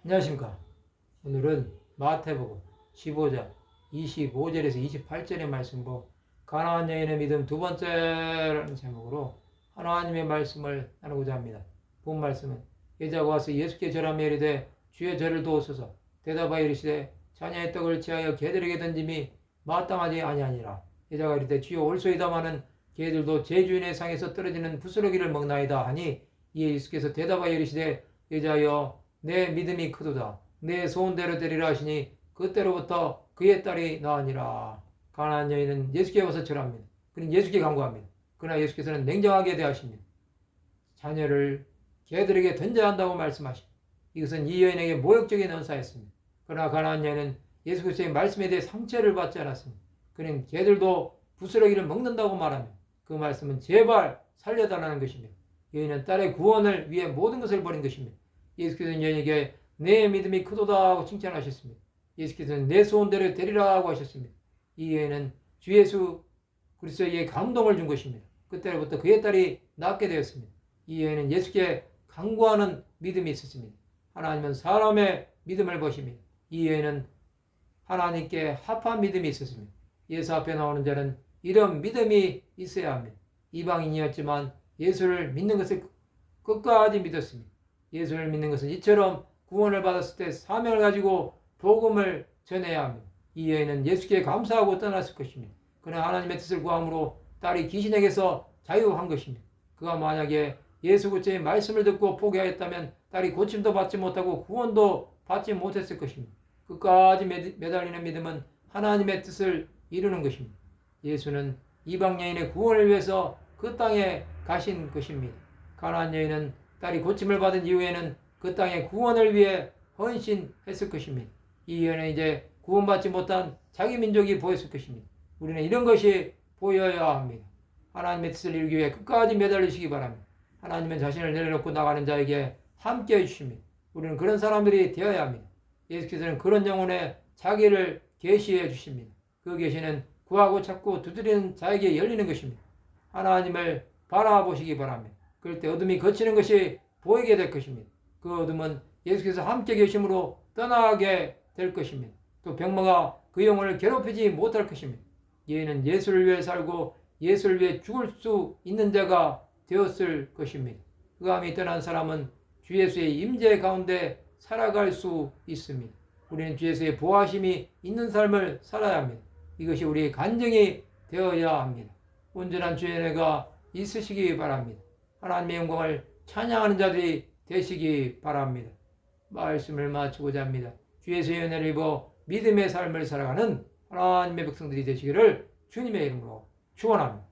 안녕하십니까. 오늘은 마태복음 15장 25절에서 28절의 말씀으로 가나안 여인의 믿음 두 번째라는 제목으로 하나님의 말씀을 나누고자 합니다. 본 말씀은 여자가 와서 예수께 절하며 이르되 주여 저를 도우소서. 대답하여 이르시되 자녀의 떡을 취하여 개들에게 던짐이 마땅하지 아니하니라. 여자가 이르되 주여 올소이다마는 개들도 제 주인의 상에서 떨어지는 부스러기를 먹나이다 하니 이에 예수께서 대답하여 이르시되 여자여 내 믿음이 크도다. 내 소원대로 되리라 하시니 그때로부터 그의 딸이 나으니라. 가나안 여인은 예수께 와서 절합니다. 그는 예수께 간구합니다. 그러나 예수께서는 냉정하게 대하십니다. 자녀를 개들에게 던져야 한다고 말씀하십니다. 이것은 이 여인에게 모욕적인 언사였습니다. 그러나 가나안 여인은 예수 그리스도의 말씀에 대해 상처를 받지 않았습니다. 그는 개들도 부스러기를 먹는다고 말하며 그 말씀은 제발 살려달라는 것입니다. 여인은 딸의 구원을 위해 모든 것을 버린 것입니다. 예수께서는 여인에게 내 믿음이 크도다 하고 칭찬하셨습니다. 예수께서는 내 소원대로 되리라 하고 하셨습니다. 이 여인은 주 예수 그리스도에게 감동을 준 것입니다. 그때로부터 그의 딸이 낫게 되었습니다. 이 여인은 예수께 간구하는 믿음이 있었습니다. 하나님은 사람의 믿음을 보십니다. 이 여인은 하나님께 합한 믿음이 있었습니다. 예수 앞에 나오는 자는 이런 믿음이 있어야 합니다. 이방인이었지만 예수를 믿는 것을 끝까지 믿었습니다. 예수를 믿는 것은 이처럼 구원을 받았을 때 사명을 가지고 복음을 전해야 합니다. 이 여인은 예수께 감사하고 떠났을 것입니다. 그러나 하나님의 뜻을 구함으로 딸이 귀신에게서 자유한 것입니다. 그가 만약에 예수 그리스도의 말씀을 듣고 포기하였다면 딸이 고침도 받지 못하고 구원도 받지 못했을 것입니다. 끝까지 매달리는 믿음은 하나님의 뜻을 이루는 것입니다. 예수는 이방 여인의 구원을 위해서 그 땅에 가신 것입니다. 가나안 여인은 딸이 고침을 받은 이후에는 그 땅의 구원을 위해 헌신했을 것입니다. 이 여인은 이제 구원받지 못한 자기 민족이 보였을 것입니다. 우리는 이런 것이 보여야 합니다. 하나님의 뜻을 이루기 위해 끝까지 매달리시기 바랍니다. 하나님은 자신을 내려놓고 나가는 자에게 함께 해주십니다. 우리는 그런 사람들이 되어야 합니다. 예수께서는 그런 영혼에 자기를 계시해 주십니다. 그 계시는 구하고 찾고 두드리는 자에게 열리는 것입니다. 하나님을 바라보시기 바랍니다. 그럴 때 어둠이 거치는 것이 보이게 될 것입니다. 그 어둠은 예수께서 함께 계심으로 떠나게 될 것입니다. 또 병마가 그 영혼을 괴롭히지 못할 것입니다. 얘는 예수를 위해 살고 예수를 위해 죽을 수 있는 자가 되었을 것입니다. 흑암이 떠난 사람은 주 예수의 임재 가운데 살아갈 수 있습니다. 우리는 주 예수의 보호하심이 있는 삶을 살아야 합니다. 이것이 우리의 간증이 되어야 합니다. 온전한 주의 은혜가 있으시기 바랍니다. 하나님의 영광을 찬양하는 자들이 되시기 바랍니다. 말씀을 마치고자 합니다. 주 예수의 은혜를 입어 믿음의 삶을 살아가는 하나님의 백성들이 되시기를 주님의 이름으로 축원합니다.